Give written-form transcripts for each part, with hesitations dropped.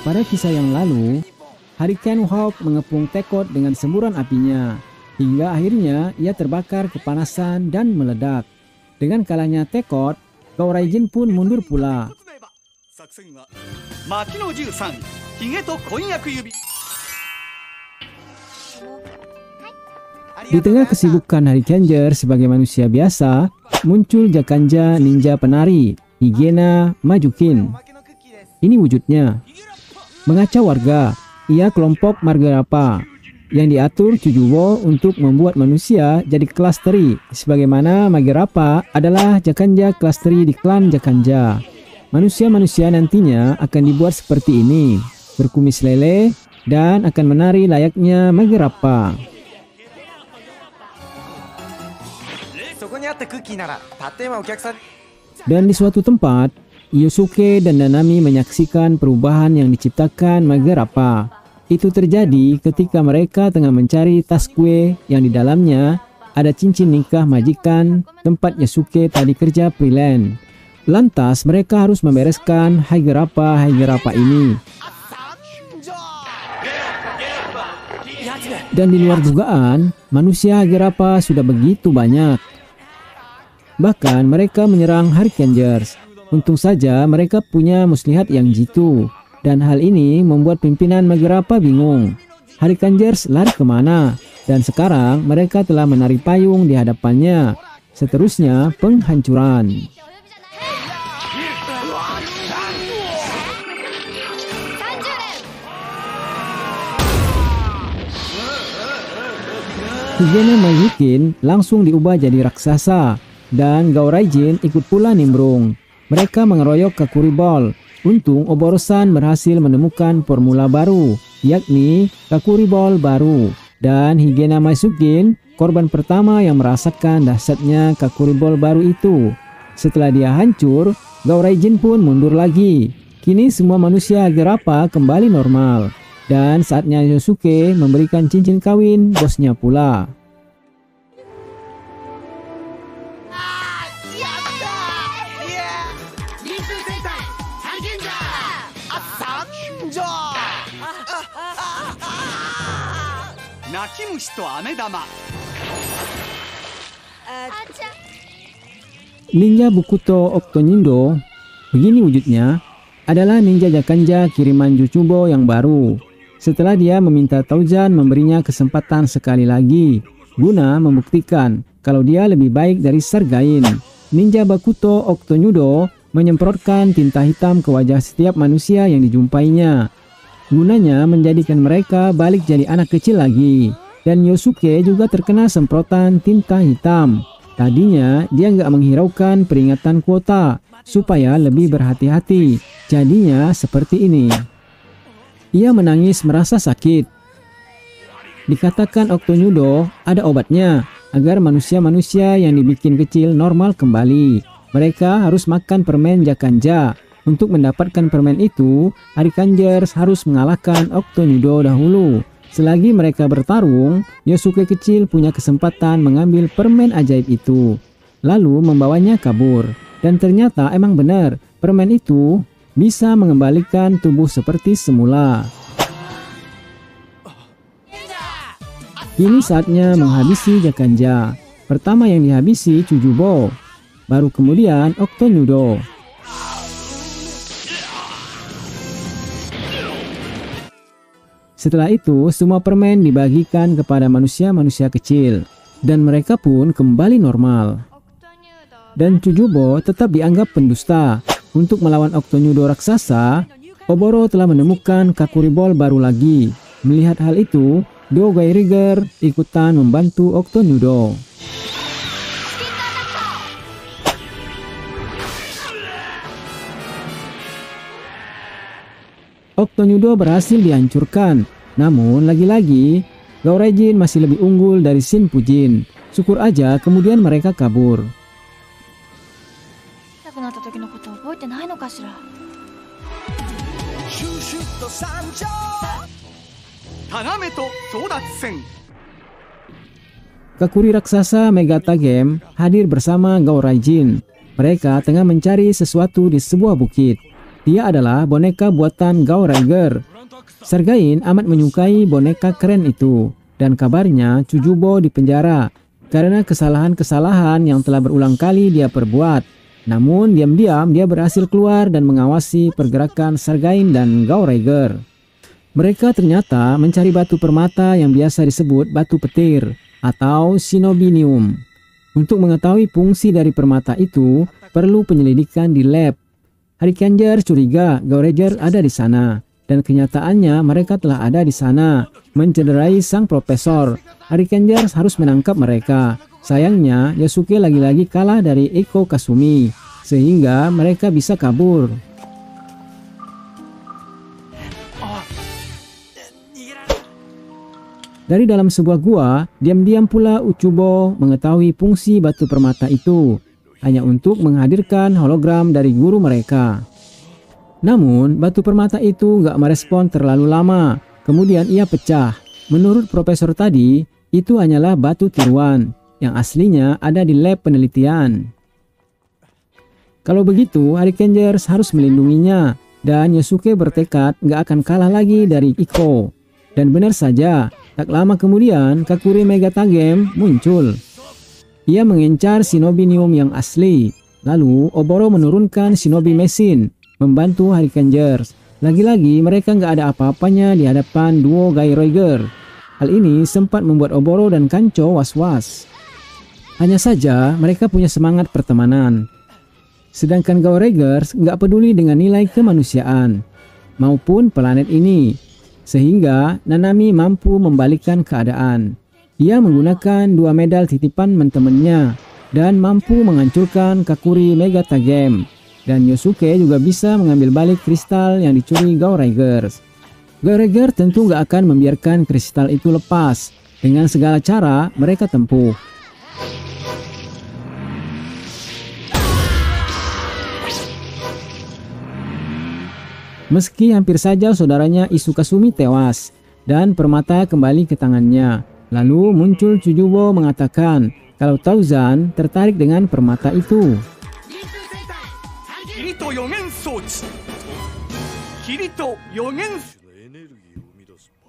Pada kisah yang lalu, Hurricane Hawk mengepung Tekot dengan semburan apinya, hingga akhirnya ia terbakar kepanasan dan meledak. Dengan kalahnya Tekot, Gaoraijin pun mundur pula. Di tengah kesibukan Hurricaneer sebagai manusia biasa, muncul Jakanja ninja penari, Higena Majukin. Ini wujudnya. Mengacau warga, ia kelompok Margarapa yang diatur Chujubo untuk membuat manusia jadi klasteri, sebagaimana Margarapa adalah Jakanja klasteri di klan Jakanja. Manusia-manusia nantinya akan dibuat seperti ini, berkumis lele, dan akan menari layaknya Margarapa. Dan di suatu tempat, Yosuke dan Nanami menyaksikan perubahan yang diciptakan Margarapa. Itu terjadi ketika mereka tengah mencari tas kue yang di dalamnya ada cincin nikah majikan tempat Yosuke tadi kerja freelance. Lantas mereka harus membereskan Haigerapa ini. Dan di luar dugaan, manusia Haigerapa sudah begitu banyak. Bahkan mereka menyerang Hurricaneers. Untung saja mereka punya muslihat yang jitu. Dan hal ini membuat pimpinan Margarapa bingung. Hurricaneers lari kemana? Dan sekarang mereka telah menari payung di hadapannya. Seterusnya penghancuran. Higena Majukin langsung diubah jadi raksasa. Dan Gaoraijin ikut pula nimbrung. Mereka mengeroyok Kakuribol. Untung Oborosan berhasil menemukan formula baru, yakni Kakuribol baru. Dan Higena Majukin, korban pertama yang merasakan dahsyatnya Kakuribol baru itu. Setelah dia hancur, Gaoraijin pun mundur lagi. Kini semua manusia Haigerapa kembali normal. Dan saatnya Yosuke memberikan cincin kawin bosnya pula. Ninja Bukuto Octonindo, begini wujudnya, adalah ninja Jakanja kiriman Chujubo yang baru. Setelah dia meminta Tauzan memberinya kesempatan sekali lagi, guna membuktikan kalau dia lebih baik dari Sergain. Ninja Bakuto Octonindo menyemprotkan tinta hitam ke wajah setiap manusia yang dijumpainya. Gunanya menjadikan mereka balik jadi anak kecil lagi. Dan Yosuke juga terkena semprotan tinta hitam. Tadinya dia nggak menghiraukan peringatan kuota supaya lebih berhati-hati. Jadinya seperti ini. Ia menangis merasa sakit. Dikatakan Octonindo ada obatnya agar manusia-manusia yang dibikin kecil normal kembali. Mereka harus makan permen Jakanja. Untuk mendapatkan permen itu, Hurricaneers harus mengalahkan Octonindo dahulu. Selagi mereka bertarung, Yosuke kecil punya kesempatan mengambil permen ajaib itu. Lalu membawanya kabur. Dan ternyata emang benar, permen itu bisa mengembalikan tubuh seperti semula. Kini saatnya menghabisi Jakanja. Pertama yang dihabisi Chujubo, baru kemudian Octonindo. Setelah itu, semua permen dibagikan kepada manusia-manusia kecil. Dan mereka pun kembali normal. Dan Chujubo tetap dianggap pendusta. Untuk melawan Octonindo raksasa, Oboro telah menemukan Kakuribol baru lagi. Melihat hal itu, Dogairiger ikutan membantu Octonindo. Octonindo berhasil dihancurkan. Namun lagi-lagi Gaoraijin masih lebih unggul dari Shin Fujin. Syukur aja kemudian mereka kabur. Kakuri raksasa Megata Game hadir bersama Gaoraijin. Mereka tengah mencari sesuatu di sebuah bukit. Dia adalah boneka buatan Gowraiger. Sergeant amat menyukai boneka keren itu, dan kabarnya Chujubo dipenjara karena kesalahan-kesalahan yang telah berulang kali dia perbuat. Namun diam-diam dia berhasil keluar dan mengawasi pergerakan Sergeant dan Gowraiger. Mereka ternyata mencari batu permata yang biasa disebut batu petir atau Shinobinium. Untuk mengetahui fungsi dari permata itu, perlu penyelidikan di lab. Harikenger curiga Gowraiger ada di sana, dan kenyataannya mereka telah ada di sana, mencederai sang profesor. Harikenger harus menangkap mereka. Sayangnya, Yosuke lagi-lagi kalah dari Iko Kasumi, sehingga mereka bisa kabur. Dari dalam sebuah gua, diam-diam pula Uchubo mengetahui fungsi batu permata itu, hanya untuk menghadirkan hologram dari guru mereka. Namun, batu permata itu gak merespon terlalu lama, kemudian ia pecah. Menurut profesor tadi, itu hanyalah batu tiruan, yang aslinya ada di lab penelitian. Kalau begitu, Harikenger harus melindunginya, dan Yosuke bertekad gak akan kalah lagi dari Iko. Dan benar saja, tak lama kemudian Kakuri Megatagem muncul. Ia mengincar Shinobinium yang asli. Lalu Oboro menurunkan Shinobi Mesin, membantu Harikenger. Lagi-lagi mereka nggak ada apa-apanya di hadapan duo Gowraiger. Hal ini sempat membuat Oboro dan Kancho was-was. Hanya saja mereka punya semangat pertemanan. Sedangkan Gowraiger nggak peduli dengan nilai kemanusiaan maupun planet ini. Sehingga Nanami mampu membalikkan keadaan. Ia menggunakan 2 medal titipan temannya dan mampu menghancurkan Kakuri Megatagem. Dan Yosuke juga bisa mengambil balik kristal yang dicuri Gowraiger. Gowraiger tentu gak akan membiarkan kristal itu lepas. Dengan segala cara mereka tempuh. Meski hampir saja saudaranya Isu Kasumi tewas dan permata kembali ke tangannya. Lalu muncul Chujubo mengatakan kalau Tauzan tertarik dengan permata itu.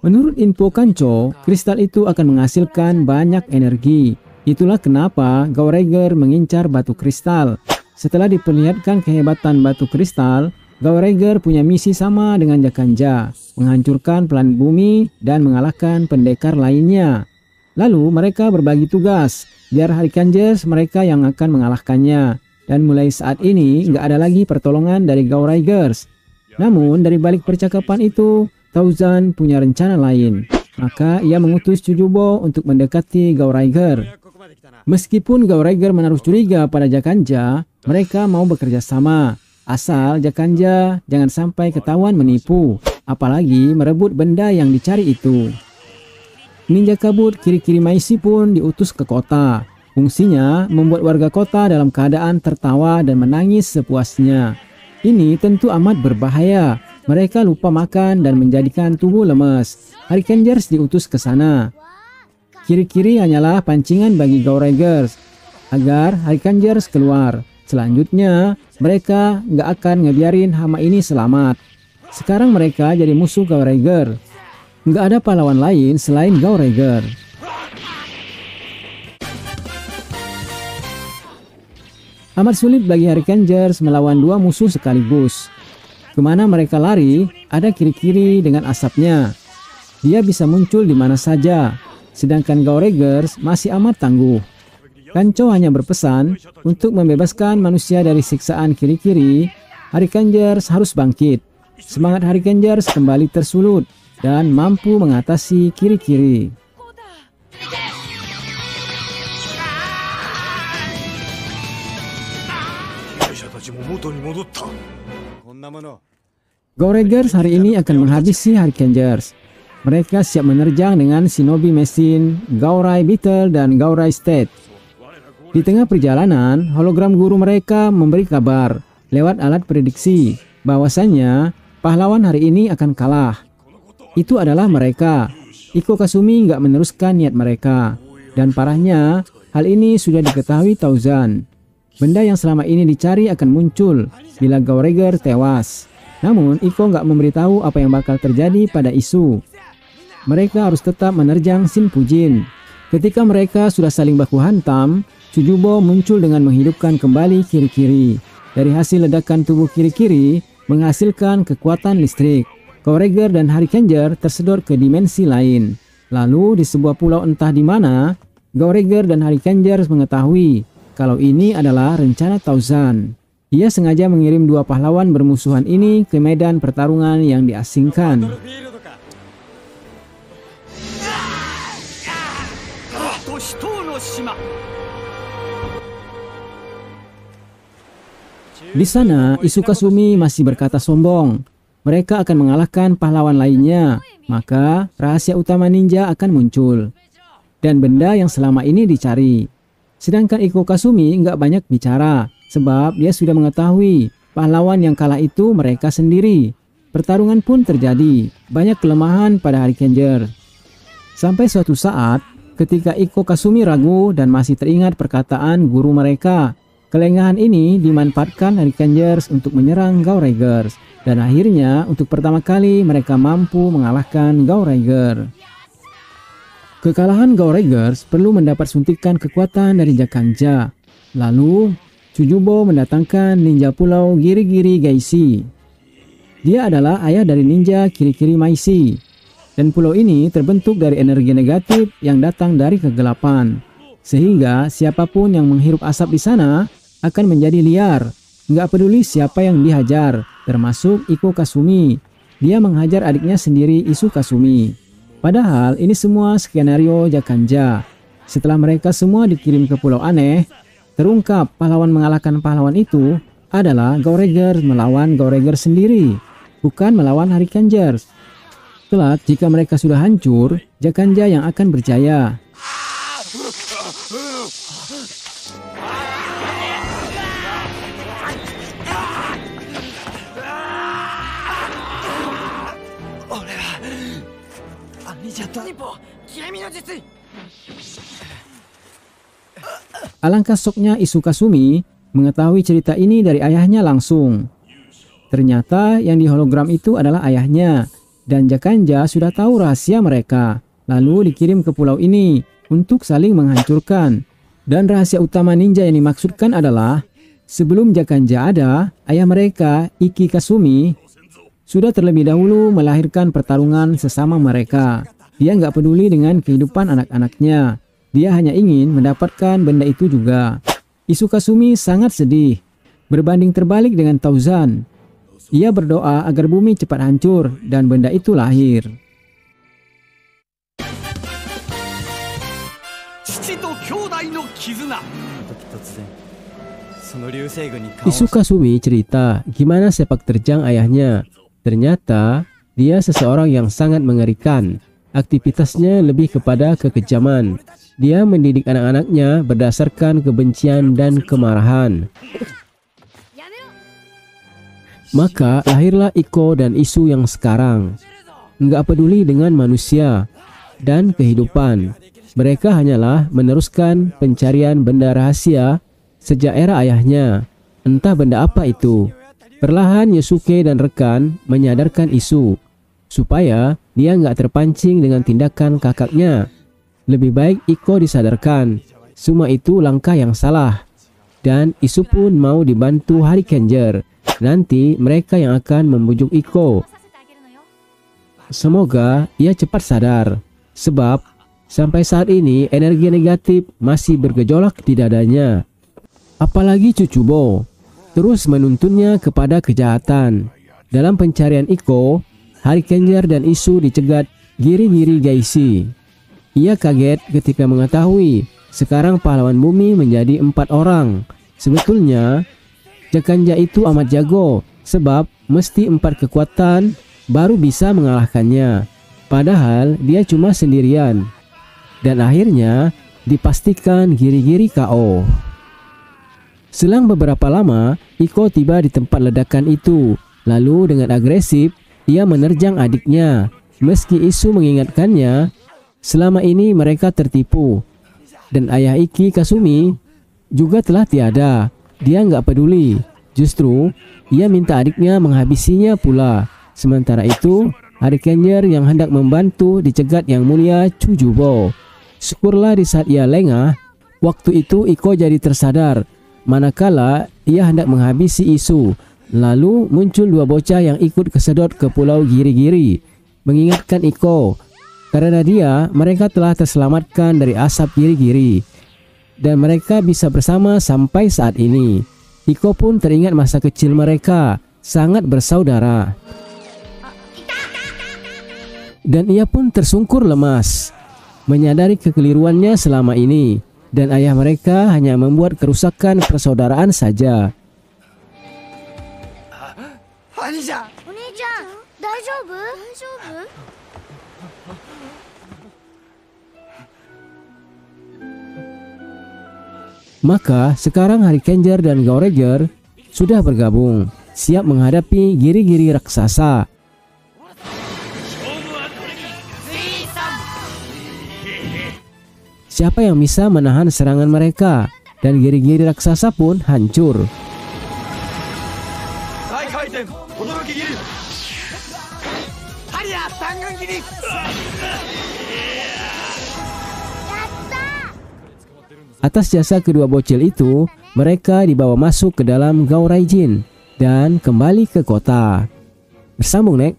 Menurut info Kancho, kristal itu akan menghasilkan banyak energi. Itulah kenapa Gowraiger mengincar batu kristal. Setelah diperlihatkan kehebatan batu kristal, Gowraiger punya misi sama dengan Jakanja, menghancurkan planet bumi dan mengalahkan pendekar lainnya. Lalu mereka berbagi tugas, biar Harikenger mereka yang akan mengalahkannya. Dan mulai saat ini nggak ada lagi pertolongan dari Gowraiger. Namun dari balik percakapan itu, Tauzan punya rencana lain. Maka ia mengutus Chujubo untuk mendekati Gowraiger. Meskipun Gowraiger menaruh curiga pada Jakanja, mereka mau bekerja sama. Asal Jakanja jangan sampai ketahuan menipu, apalagi merebut benda yang dicari itu. Ninja kabut Kirikiri Maishi pun diutus ke kota. Fungsinya membuat warga kota dalam keadaan tertawa dan menangis sepuasnya. Ini tentu amat berbahaya. Mereka lupa makan dan menjadikan tubuh lemes. Harikenger diutus ke sana. Kirikiri hanyalah pancingan bagi Gowraiger agar Harikenger keluar. Selanjutnya, mereka nggak akan ngebiarin hama ini selamat. Sekarang mereka jadi musuh Gowraiger. Nggak ada pahlawan lain selain Gowraiger. Amat sulit bagi Harikenger melawan 2 musuh sekaligus. Kemana mereka lari, ada Kirikiri dengan asapnya. Dia bisa muncul di mana saja. Sedangkan Gowraiger masih amat tangguh. Kancho hanya berpesan untuk membebaskan manusia dari siksaan Kirikiri. Harikenger harus bangkit. Semangat Harikenger kembali tersulut dan mampu mengatasi Kirikiri. Gowraiger hari ini akan menghabisi Harikenger. Mereka siap menerjang dengan Shinobi Mesin, Gaurai Beetle, dan Gaurai State. Di tengah perjalanan, hologram guru mereka memberi kabar lewat alat prediksi bahwasannya pahlawan hari ini akan kalah. Itu adalah mereka. Iko Kasumi nggak meneruskan niat mereka. Dan parahnya, hal ini sudah diketahui Tauzan. Benda yang selama ini dicari akan muncul bila Gowraiger tewas. Namun Iko nggak memberitahu apa yang bakal terjadi pada Isu. Mereka harus tetap menerjang Shinfujin. Ketika mereka sudah saling baku hantam, Chujubo muncul dengan menghidupkan kembali Kiri-Kiri. Dari hasil ledakan tubuh Kiri-Kiri menghasilkan kekuatan listrik. Goureiger dan Harikenger tersedot ke dimensi lain. Lalu di sebuah pulau entah di mana, Goureiger dan Harikenger mengetahui kalau ini adalah rencana Tauzan. Ia sengaja mengirim dua pahlawan bermusuhan ini ke medan pertarungan yang diasingkan. Di sana, Isu Kasumi masih berkata sombong. Mereka akan mengalahkan pahlawan lainnya, maka rahasia utama ninja akan muncul. Dan benda yang selama ini dicari. Sedangkan Iko Kasumi nggak banyak bicara, sebab dia sudah mengetahui pahlawan yang kalah itu mereka sendiri. Pertarungan pun terjadi, banyak kelemahan pada Harikenger. Sampai suatu saat, ketika Iko Kasumi ragu dan masih teringat perkataan guru mereka, kelengahan ini dimanfaatkan Harikengers untuk menyerang Goureigers. Dan akhirnya untuk pertama kali mereka mampu mengalahkan Goureiger. Kekalahan Goureigers perlu mendapat suntikan kekuatan dari Jakanja. Lalu Chujubo mendatangkan ninja pulau Giri-Giri Geishi. Dia adalah ayah dari ninja Kiri-Kiri Maishi. Dan pulau ini terbentuk dari energi negatif yang datang dari kegelapan. Sehingga siapapun yang menghirup asap di sana akan menjadi liar. Nggak peduli siapa yang dihajar, termasuk Iko Kasumi. Dia menghajar adiknya sendiri, Isu Kasumi. Padahal ini semua skenario Jakanja. Setelah mereka semua dikirim ke pulau aneh, terungkap pahlawan mengalahkan pahlawan itu adalah Goureiger melawan Goureiger sendiri, bukan melawan Harikengers. Kelak jika mereka sudah hancur, Jakanja yang akan berjaya. Alangkah syoknya Isu Kasumi mengetahui cerita ini dari ayahnya langsung. Ternyata yang di hologram itu adalah ayahnya, dan Jakanja sudah tahu rahasia mereka, lalu dikirim ke pulau ini untuk saling menghancurkan. Dan rahasia utama ninja yang dimaksudkan adalah, sebelum Jakanja ada, ayah mereka, Iki Kasumi, sudah terlebih dahulu melahirkan pertarungan sesama mereka. Dia nggak peduli dengan kehidupan anak-anaknya. Dia hanya ingin mendapatkan benda itu juga. Isu Kasumi sangat sedih. Berbanding terbalik dengan Tauzan. Ia berdoa agar bumi cepat hancur dan benda itu lahir. Isu Kasumi cerita gimana sepak terjang ayahnya. Ternyata dia seseorang yang sangat mengerikan. Aktivitasnya lebih kepada kekejaman. Dia mendidik anak-anaknya berdasarkan kebencian dan kemarahan. Maka lahirlah Iko dan Isu yang sekarang. Nggak peduli dengan manusia dan kehidupan. Mereka hanyalah meneruskan pencarian benda rahasia sejak era ayahnya. Entah benda apa itu. Perlahan Yosuke dan rekan menyadarkan Isu supaya dia nggak terpancing dengan tindakan kakaknya. Lebih baik Iko disadarkan. Semua itu langkah yang salah. Dan Isu pun mau dibantu Harikenger. Nanti mereka yang akan membujuk Iko. Semoga ia cepat sadar. Sebab sampai saat ini energi negatif masih bergejolak di dadanya. Apalagi Chujubo terus menuntunnya kepada kejahatan. Dalam pencarian Iko, Harikenger dan Isu dicegat Giri-Giri Geishi. Ia kaget ketika mengetahui sekarang pahlawan bumi menjadi 4 orang. Sebetulnya Jakanja itu amat jago, sebab mesti 4 kekuatan baru bisa mengalahkannya. Padahal dia cuma sendirian. Dan akhirnya dipastikan Giri-Giri KO. Selang beberapa lama, Iko tiba di tempat ledakan itu. Lalu dengan agresif ia menerjang adiknya. Meski Isu mengingatkannya, selama ini mereka tertipu. Dan ayah Iki Kasumi juga telah tiada. Dia nggak peduli. Justru, ia minta adiknya menghabisinya pula. Sementara itu, Harikenger yang hendak membantu dicegat Yang Mulia Chujubo. Syukurlah di saat ia lengah, waktu itu Iko jadi tersadar manakala ia hendak menghabisi Isu. Lalu muncul dua bocah yang ikut kesedot ke Pulau Giri-Giri, mengingatkan Iko. Karena mereka telah terselamatkan dari asap Giri-Giri dan mereka bisa bersama sampai saat ini. Iko pun teringat masa kecil mereka, sangat bersaudara. Dan ia pun tersungkur lemas, menyadari kekeliruannya selama ini, dan ayah mereka hanya membuat kerusakan persaudaraan saja. Maka sekarang Harikenger dan Gaureger sudah bergabung, siap menghadapi Giri-Giri raksasa. Siapa yang bisa menahan serangan mereka? Dan Giri-Giri raksasa pun hancur. Atas jasa kedua bocil itu, mereka dibawa masuk ke dalam Gaoraijin dan kembali ke kota. Bersambung, Nek.